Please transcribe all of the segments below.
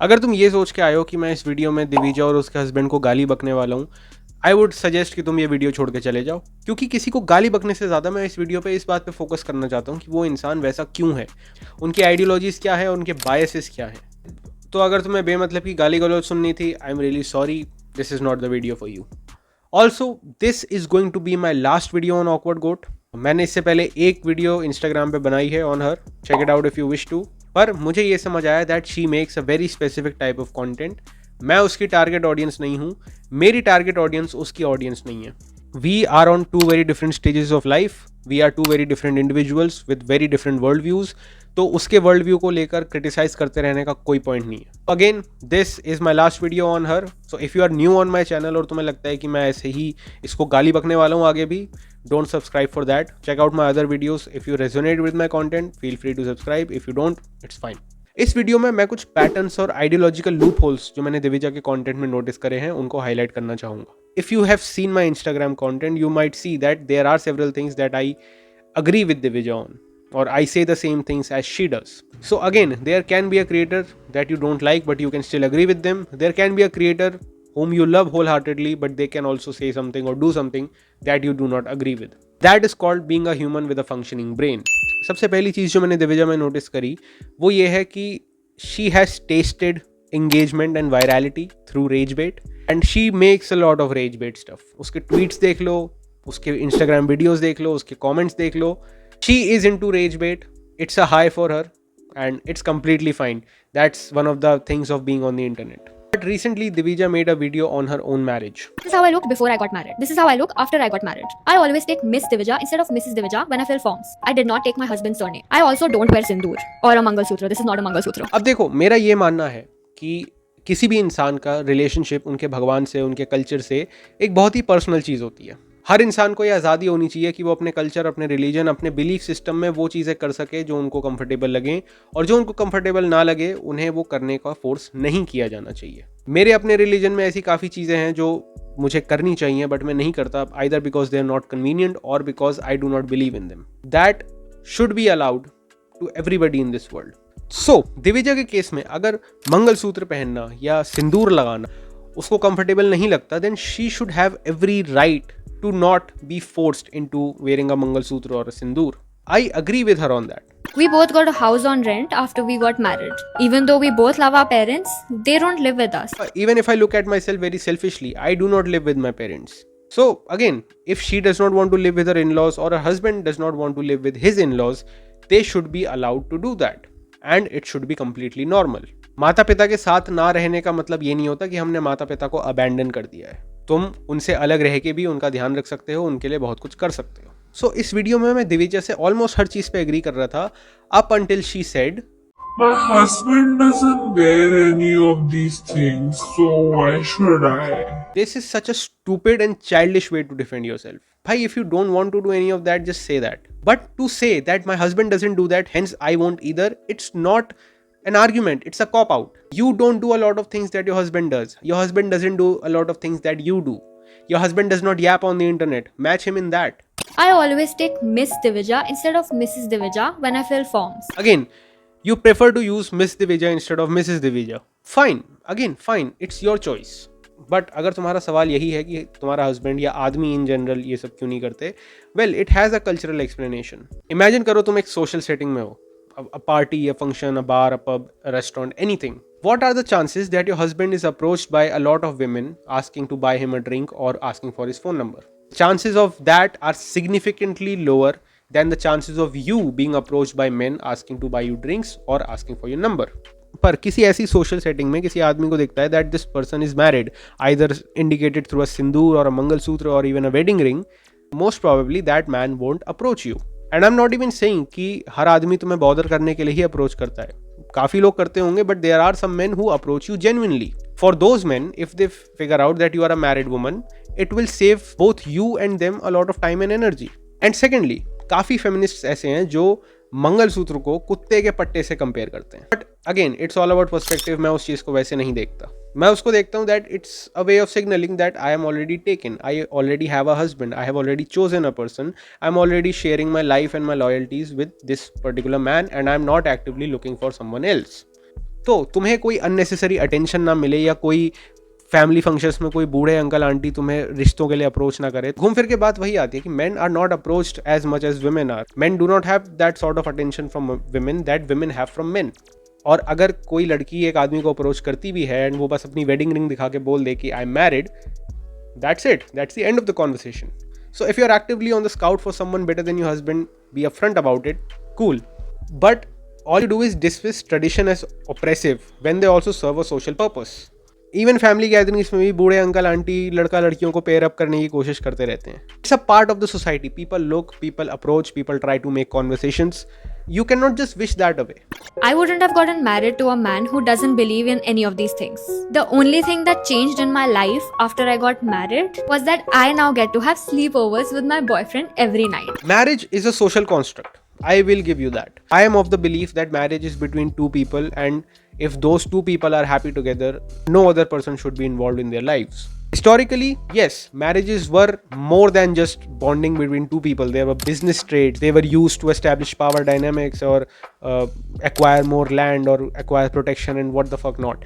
अगर तुम ये सोच के आए हो कि मैं इस वीडियो में दिविजा और उसके हस्बैंड को गाली बकने वाला हूँ, आई वुड सजेस्ट कि तुम ये वीडियो छोड़ के चले जाओ, क्योंकि किसी को गाली बकने से ज़्यादा मैं इस वीडियो पे इस बात पे फोकस करना चाहता हूँ कि वो इंसान वैसा क्यों है, उनकी आइडियोलॉजीज़ क्या है, उनके बायसेस क्या हैं। तो अगर तुम्हें बेमतलब की गाली गलौज सुननी थी, I am really sorry, this is not the video for you. Also this is going to be my last video on awkward goat. मैंने इससे पहले एक वीडियो इंस्टाग्राम पे बनाई है on her, check it out if you wish to. पर मुझे ये समझ आया that she makes a very specific type of content. मैं उसकी टारगेट ऑडियंस नहीं हूँ, मेरी टारगेट ऑडियंस उसकी ऑडियंस नहीं है। We are on two very different stages of life, we are two very different individuals with very different world views. तो उसके वर्ल्ड व्यू को लेकर क्रिटिसाइज करते रहने का कोई पॉइंट नहीं है। Again this is my last video on her, so if you are new on my channel और तुम्हें लगता है कि मैं ऐसे ही इसको गाली बकने वाला हूँ आगे भी, don't subscribe for that. Check out my other videos. If you resonate with my content, feel free to subscribe. If you don't, it's fine. इस वीडियो में मैं कुछ पैटर्न्स और आइडियोलॉजिकल लूप होल्स जो मैंने दिविजा के कंटेंट में नोटिस करे हैं उनको हाईलाइट करना चाहूंगा। If you have seen my Instagram content, you might see that there are several things that I agree with Divija on, or I say the same things as she does. So again, there can be a creator that you don't like but you can still agree with them. There can be a creator whom you love wholeheartedly but they can also say something or do something that you do not agree with. That is called being a human with a functioning brain. सबसे पहली चीज़ जो मैंने दिविजा में notice करी वो ये है कि she has tasted engagement and virality through rage bait and she makes a lot of rage bait stuff. उसके tweets देख लो, उसके इंस्टाग्राम वीडियोस देख लो, उसके कमेंट्स देख लो, she is into rage bait, it's a high for her and it's completely fine. That's one of the things of being on the internet. But recently Divija made a video on her own marriage. This is how I looked before I got married. This is how I look after I got married. I always take Miss Divija instead of Mrs. Divija when I fill forms. I did not take my husband's surname. I also don't wear sindoor or a mangalsutra. This is not a mangalsutra. अब देखो, मेरा ये मानना है कि किसी भी इंसान का रिलेशनशिप उनके भगवान से, उनके कल्चर से एक बहुत ही पर्सनल चीज़ होती है। हर इंसान को ये आज़ादी होनी चाहिए कि वो अपने कल्चर, अपने रिलीजन, अपने बिलीफ सिस्टम में वो चीज़ें कर सके जो उनको कंफर्टेबल लगें, और जो उनको कंफर्टेबल ना लगे उन्हें वो करने का फोर्स नहीं किया जाना चाहिए। मेरे अपने रिलीजन में ऐसी काफ़ी चीज़ें हैं जो मुझे करनी चाहिए बट मैं नहीं करता, either because they are not convenient और because I do not believe in them. That should be allowed to everybody in this world. So Divija के केस में अगर मंगलसूत्र पहनना या सिंदूर लगाना उसको कंफर्टेबल नहीं लगता, then she should have every right to not be forced into wearing a mangalsutra or a sindoor. I agree with her on that. We both got a house on rent after we got married. Even though we both love our parents, they don't live with us. Even if I look at myself very selfishly, I do not live with my parents. So again, if she does not want to live with her in-laws or her husband does not want to live with his in-laws, they should be allowed to do that. And it should be completely normal. माता पिता के साथ ना रहने का मतलब ये नहीं होता कि हमने माता पिता को अबैंडन कर दिया है। तुम उनसे अलग रह के भी उनका ध्यान रख सकते हो, उनके लिए बहुत कुछ कर सकते हो। सो इस वीडियो में मैं दिविजा से ऑलमोस्ट हर चीज पे एग्री कर रहा था, up until she said My husband doesn't wear any of these things, so why should I? This is such a stupid and childish way to defend yourself. Bhai, if you don't want to do any of that, just say that. But to say that my husband doesn't do that, hence I won't either, it's not an argument, it's a cop out. You don't do a lot of things that your husband does. Your husband doesn't do a lot of things that you do. Your husband does not yap on the internet. Match him in that. I always take Miss Divija instead of Mrs. Divija when I fill forms. Again, you prefer to use Miss Divija instead of Mrs. Divija. Fine. Again, fine. It's your choice. But अगर तुम्हारा सवाल यही है कि तुम्हारा husband या आदमी in general ये सब क्यों नहीं करते, well it has a cultural explanation. Imagine करो तुम एक सोशल सेटिंग में हो, a party, a function, a bar, a pub, a restaurant, anything. What are the chances that your husband is approached by a lot of women asking to buy him a drink or asking for his phone number? Chances of that are significantly lower than the chances of you being approached by men asking to buy you drinks or asking for your number. पर किसी ऐसी social setting में किसी आदमी को दिखता है that this person is married, either indicated through a sindoor or a mangalsutra or even a wedding ring, most probably that man won't approach you. And I am not even saying कि हर आदमी तुम्हें bother करने के लिए ही approach करता है, काफी लोग करते होंगे, but there are some men who approach you genuinely. For those men, if they figure out that you are a married woman, it will save both you and them a lot of time and energy. And secondly, काफी feminist ऐसे हैं जो मंगलसूत्र को कुत्ते के पट्टे से compare करते हैं. But again, it's all about perspective. मैं उस चीज को वैसे नहीं देखता. मैं उसको देखता हूँ that it's a way of signalling that I am already taken, I already have a husband, I have already chosen a person, I am already sharing my life and my loyalties with this particular man, and I am not actively looking for someone else. तो तुम्हें कोई unnecessary attention ना मिले या कोई family functions में कोई बूढ़े अंकल आंटी तुम्हें रिश्तों के लिए अप्रोच ना करे। घूम फिर के बात वही आती है कि men are not approached as much as women are. Men do not have that sort of attention from women that women have from men. और अगर कोई लड़की एक आदमी को अप्रोच करती भी है एंड वो बस अपनी वेडिंग रिंग दिखा के बोल दे कि I am married, that's it, that's the end of the conversation. So if you're actively on the scout for someone better than your husband, be upfront about it, cool. But all you do is dismiss tradition as oppressive when they also serve a social purpose. Even family gatherings में भी बूढ़े uncle aunty लड़का लड़कियों को pair up करने की कोशिश करते रहते हैं. It's a part of the society. People look, people approach, people try to make conversations. You cannot just wish that away. I wouldn't have gotten married to a man who doesn't believe in any of these things. The only thing that changed in my life after I got married was that I now get to have sleepovers with my boyfriend every night. Marriage is a social construct. I will give you that. I am of the belief that marriage is between two people, and if those two people are happy together, no other person should be involved in their lives. Historically, yes, marriages were more than just bonding between two people. There were business trades. They were used to establish power dynamics or acquire more land or acquire protection and what the fuck not.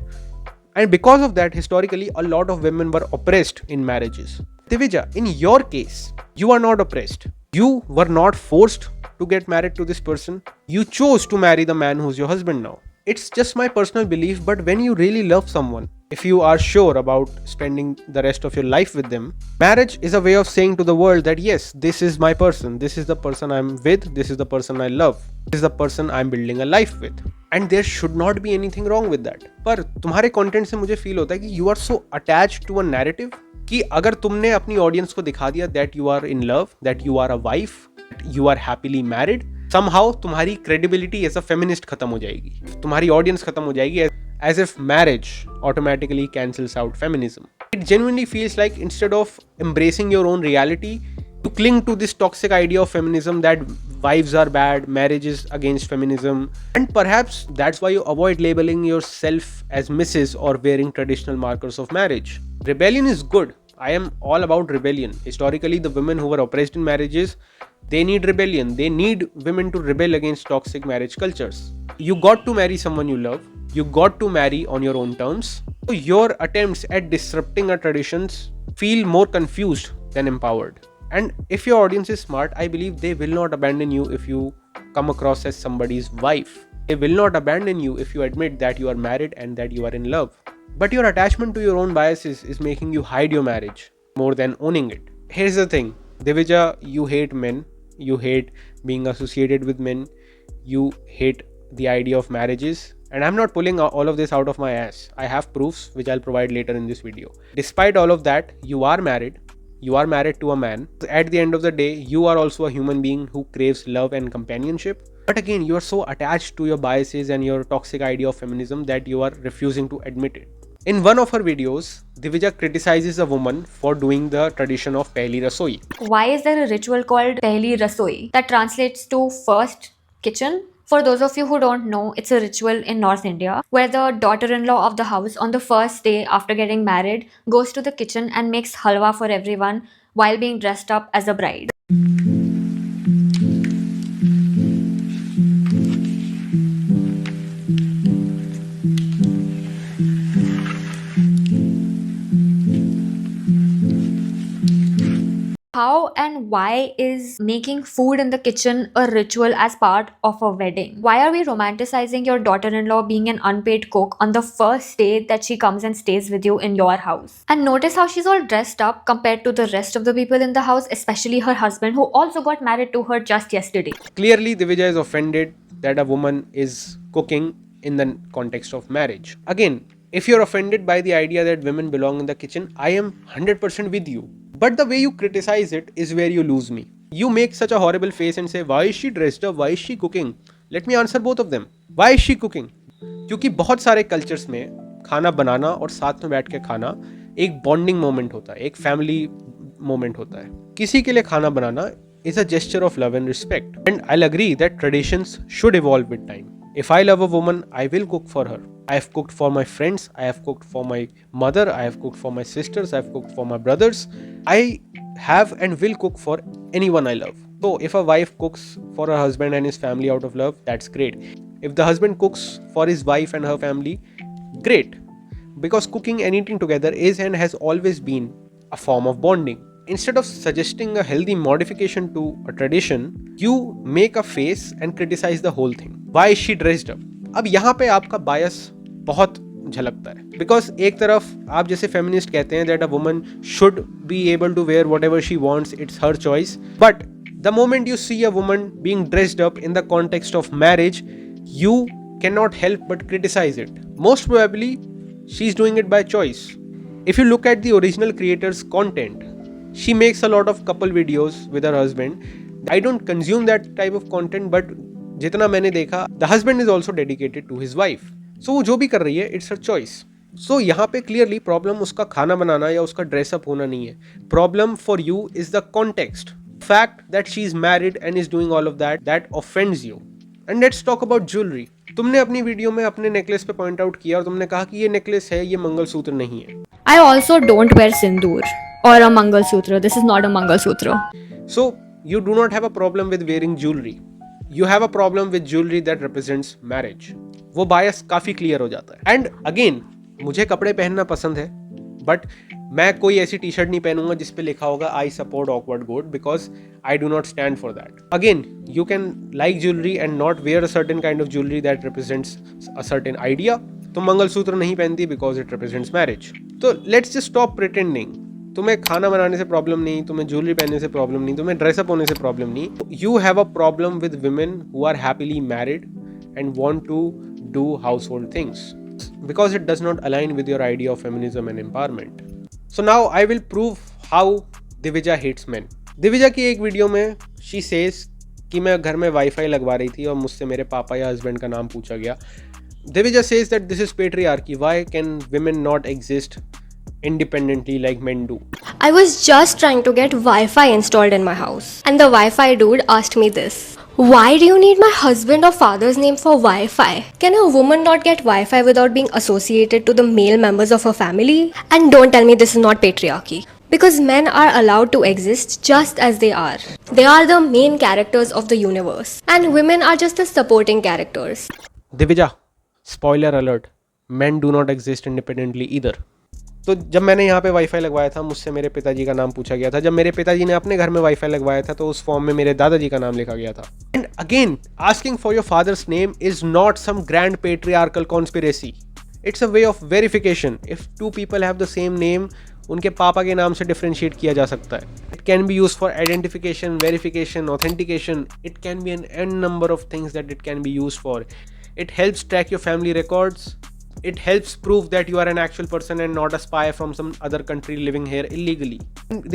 And because of that, historically, a lot of women were oppressed in marriages. Divija, in your case, you are not oppressed. You were not forced to get married to this person. You chose to marry the man who's your husband now. It's just my personal belief, but when you really love someone, if you are sure about spending the rest of your life with them, marriage is a way of saying to the world that yes, this is my person, this is the person I'm with, this is the person I love, this is the person I'm building a life with. And there should not be anything wrong with that. पर तुम्हारे content से मुझे feel होता है कि you are so attached to a narrative कि अगर तुमने अपनी ऑडियंस को दिखा दिया that you are in love, that you are a wife, you are happily married, somehow तुम्हारी credibility as a feminist खत्म हो जाएगी, तुम्हारी ऑडियंस खत्म हो जाएगी, as if marriage automatically cancels out feminism. It genuinely feels like instead of embracing your own reality, you cling to this toxic idea of feminism that wives are bad, marriage is against feminism, and perhaps that's why you avoid labeling yourself as Mrs. or wearing traditional markers of marriage. Rebellion is good. I am all about rebellion. Historically, the women who were oppressed in marriages, they need rebellion. They need women to rebel against toxic marriage cultures. You got to marry someone you love. You got to marry on your own terms. So your attempts at disrupting our traditions feel more confused than empowered. And if your audience is smart, I believe they will not abandon you if you come across as somebody's wife. They will not abandon you if you admit that you are married and that you are in love. But your attachment to your own biases is making you hide your marriage more than owning it. Here's the thing, Divija, you hate men. You hate being associated with men. You hate the idea of marriages. And I'm not pulling all of this out of my ass. I have proofs which I'll provide later in this video. Despite all of that, you are married. You are married to a man. At the end of the day, you are also a human being who craves love and companionship. But again, you are so attached to your biases and your toxic idea of feminism that you are refusing to admit it. In one of her videos, Divija criticizes a woman for doing the tradition of Pehli Rasoi. Why is there a ritual called Pehli Rasoi that translates to first kitchen? For those of you who don't know, it's a ritual in North India where the daughter-in-law of the house on the first day after getting married goes to the kitchen and makes halwa for everyone while being dressed up as a bride. How and why is making food in the kitchen a ritual as part of a wedding? Why are we romanticizing your daughter-in-law being an unpaid cook on the first day that she comes and stays with you in your house? And notice how she's all dressed up compared to the rest of the people in the house, especially her husband who also got married to her just yesterday. Clearly, Divija is offended that a woman is cooking in the context of marriage. Again, if you're offended by the idea that women belong in the kitchen, I am 100% with you. But the way you criticize it is where you lose me. You make such a horrible face and say, why is she dressed up? Why is she cooking? Let me answer both of them. Why is she cooking? क्योंकि बहुत सारे cultures में खाना बनाना और साथ में बैठ के खाना एक बॉन्डिंग मोमेंट होता है, एक फैमिली मोमेंट होता है. किसी के लिए खाना बनाना is a gesture of love and respect. And I'll agree that traditions should evolve with time. If I love a woman, I will cook for her. I have cooked for my friends. I have cooked for my mother. I have cooked for my sisters. I have cooked for my brothers. I have and will cook for anyone I love. So if a wife cooks for her husband and his family out of love, that's great. If the husband cooks for his wife and her family, great, because cooking anything together is and has always been a form of bonding. Instead of suggesting a healthy modification to a tradition, you make a face and criticize the whole thing. Why is she dressed up? अब यहाँ पे आपका bias बहुत झलकता है, because एक तरफ आप जैसे feminist कहते हैं that a woman should be able to wear whatever she wants, it's her choice, but the moment you see a woman being dressed up in the context of marriage, you cannot help but criticize it. Most probably she's doing it by choice. If you look at the original creator's content, she makes a lot of couple videos with her husband. I don't consume that type of content, but जितना मैंने देखा, the husband is also dedicated to his wife. So वो जो भी कर रही है, it's her choice. So यहाँ पे clearly problem उसका खाना बनाना या उसका dress up होना नहीं है. Problem for you is the context. Fact that she's married and is doing all of that, that offends you. And let's talk about jewelry. तुमने अपनी वीडियो में अपने नेकलेस पे पॉइंट आउट किया और तुमने कहा कि ये नेकलेस है, ये मंगलसूत्र नहीं है. I also don't wear sindoor or a Mangalsutra. This is not a Mangalsutra. So you do not have a problem with wearing jewelry. You have a problem with jewelry that represents marriage. वो bias काफी clear हो जाता है. And again, मुझे कपड़े पहनना पसंद है, but मैं कोई ऐसी टी शर्ट नहीं पहनूंगा जिस पे लिखा होगा I support awkward goat, because I do not stand for that. Again, you can like jewelry and not wear a certain kind of jewelry that represents a certain idea. तुम मंगलसूत्र नहीं पहनती because it represents marriage. तो let's just stop pretending. तुम्हें खाना बनाने से problem नहीं, तुम्हें ज्वेलरी पहनने से प्रॉब्लम नहीं, तुम्हें ड्रेसअप होने से प्रॉब्लम नहीं. You have a problem with women who are happily married and want to do household things because it does not align with your idea of feminism and empowerment. So now I will prove how Divija hates men. Divija की एक video में she says कि मैं घर में wifi लगवा रही थी और मुझसे मेरे पापा या हस्बैंड का नाम पूछा गया. Divija says that this is patriarchy. Why can women not exist independently like men do? I was just trying to get Wi-Fi installed in my house, and the Wi-Fi dude asked me this. Why do you need my husband or father's name for Wi-Fi? Can a woman not get Wi-Fi without being associated to the male members of her family? And don't tell me this is not patriarchy. Because men are allowed to exist just as they are. They are the main characters of the universe. And women are just the supporting characters. Divija, spoiler alert, men do not exist independently either. तो जब मैंने यहाँ पे wifi लगवाया था, मुझसे मेरे पिताजी का नाम पूछा गया था. जब मेरे पिताजी ने अपने घर में वाईफाई लगवाया था तो उस फॉर्म में मेरे दादाजी का नाम लिखा गया था. And again, asking for your father's name is not some grand patriarchal conspiracy. It's a way of verification. If two people have the same name, उनके पापा के नाम से डिफरेंशिएट किया जा सकता है. It can be use for identification, verification, authentication. It can be an number of things that it can be use for. It helps track your family records. It helps prove that you are an actual person and not a spy from some other country living here illegally.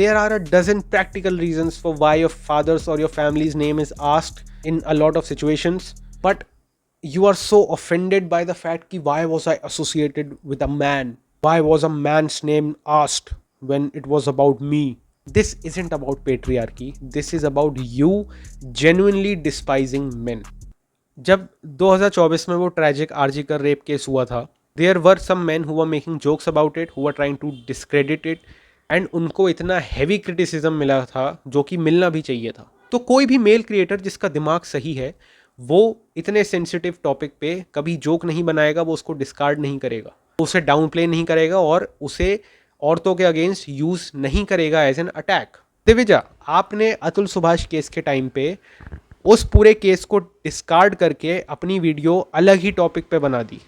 There are a dozen practical reasons for why your father's or your family's name is asked in a lot of situations, but you are so offended by the fact that why was I associated with a man? Why was a man's name asked when it was about me? This isn't about patriarchy. This is about you genuinely despising men. जब 2024 में वो tragic RG कर rape case हुआ था, there were some men who were making jokes about it, who were trying to discredit it, and उनको इतना heavy criticism मिला था जो कि मिलना भी चाहिए था. तो कोई भी मेल क्रिएटर जिसका दिमाग सही है, वो इतने सेंसिटिव टॉपिक पे कभी जोक नहीं बनाएगा, वो उसको डिस्कार्ड नहीं करेगा, उसे डाउन प्ले नहीं करेगा और उसे औरतों के अगेंस्ट यूज नहीं करेगा एज एन अटैक. दिविजा, आपने अतुल सुभाष केस के टाइम पे उस पूरे केस को डिस्कार्ड करके अपनी वीडियो अलग ही टॉपिक पे बना दी.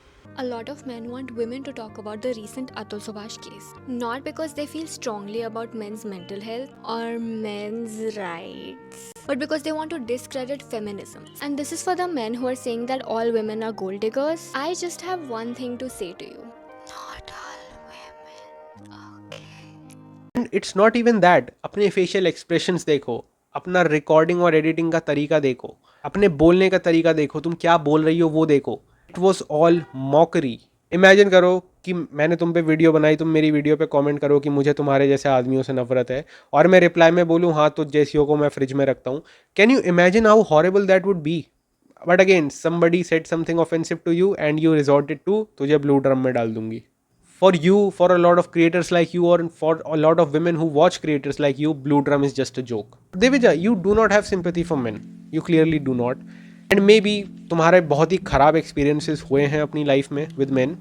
A lot of men want women to talk about the recent Atul Subhash case, not because they feel strongly about men's mental health or men's rights, but because they want to discredit feminism. And this is for the men who are saying that all women are gold diggers. I just have one thing to say to you. Not all women, okay? And it's not even that. अपने facial expressions देखो, अपना recording और editing का तरीका देखो, अपने बोलने का तरीका देखो, तुम क्या बोल रही हो वो देखो. It was all mockery. Imagine करो कि मैंने तुम पे वीडियो बनाई, तुम मेरी वीडियो पे कमेंट करो कि मुझे तुम्हारे जैसे आदमियों से नफरत है, और मैं रिप्लाई में बोलूँ हाँ तो जैसियों को मैं फ्रिज में रखता हूँ. Can you imagine how horrible that would be? But again, somebody said something offensive to you and you resorted to तुझे ब्लू ड्रम में डाल दूंगी. For you, for a lot of creators like you, or for a lot of women who watch creators like you, blue drum is just a joke. Divija, you do not have sympathy for men. You clearly do not. And may be तुम्हारे बहुत ही खराब experiences हुए हैं अपनी life में with men,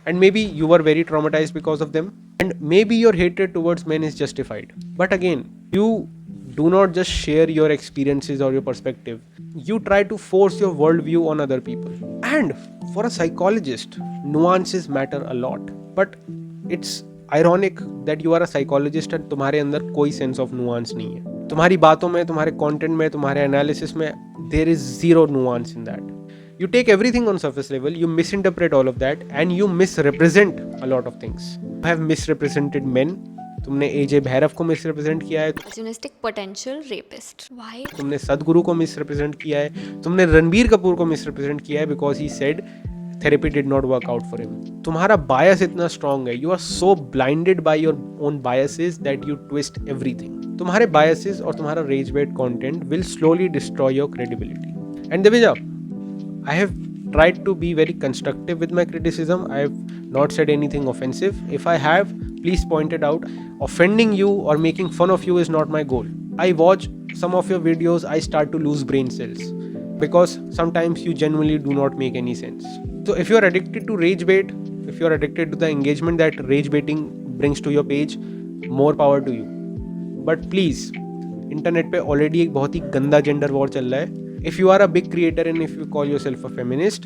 and maybe you are very traumatised because of them, and maybe your hatred towards men is justified. But again, you do not just share your experiences or your perspective. You try to force your worldview on other people. And for a psychologist, nuances matter a lot. But it's ironic that you are a psychologist and तुम्हारे अंदर कोई sense of nuance नहीं है. तुम्हारी बातों में, तुम्हारे content में, तुम्हारे analysis में there is zero nuance in that. You take everything on surface level, you misinterpret all of that, and you misrepresent a lot of things. You have misrepresented men. तुमने AJ भैरव को misrepresent किया है, Opportunistic potential rapist. Why? तुमने सदगुरु को misrepresent किया है, तुमने रणबीर कपूर को मिसरिप्रेजेंट किया है because he said therapy did not work out for him. तुम्हारा बायस इतना स्ट्रांग है, you are so blinded by your own biases that you twist everything. तुम्हारे बायसेस और तुम्हारा rage bait content will slowly destroy your credibility. And Divija, I have tried to be very constructive with my criticism. I have not said anything offensive. If I have, please point it out. Offending you or making fun of you is not my goal. I watch some of your videos, I start to lose brain cells because sometimes you genuinely do not make any sense. So if you are addicted to rage bait, if you are addicted to the engagement that rage baiting brings to your page, more power to you. But please, internet पे already एक बहुत ही गंदा gender war चल रहा है. If you are a big creator and if you call yourself a feminist,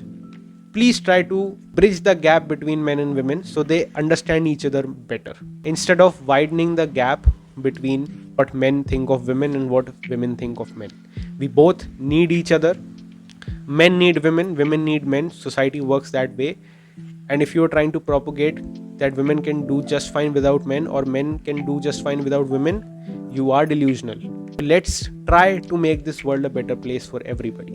please try to bridge the gap between men and women so they understand each other better. Instead of widening the gap between what men think of women and what women think of men. We both need each other. Men need women need men. Society works that way. And if you are trying to propagate that women can do just fine without men or men can do just fine without women, you are delusional. Let's try to make this world a better place for everybody.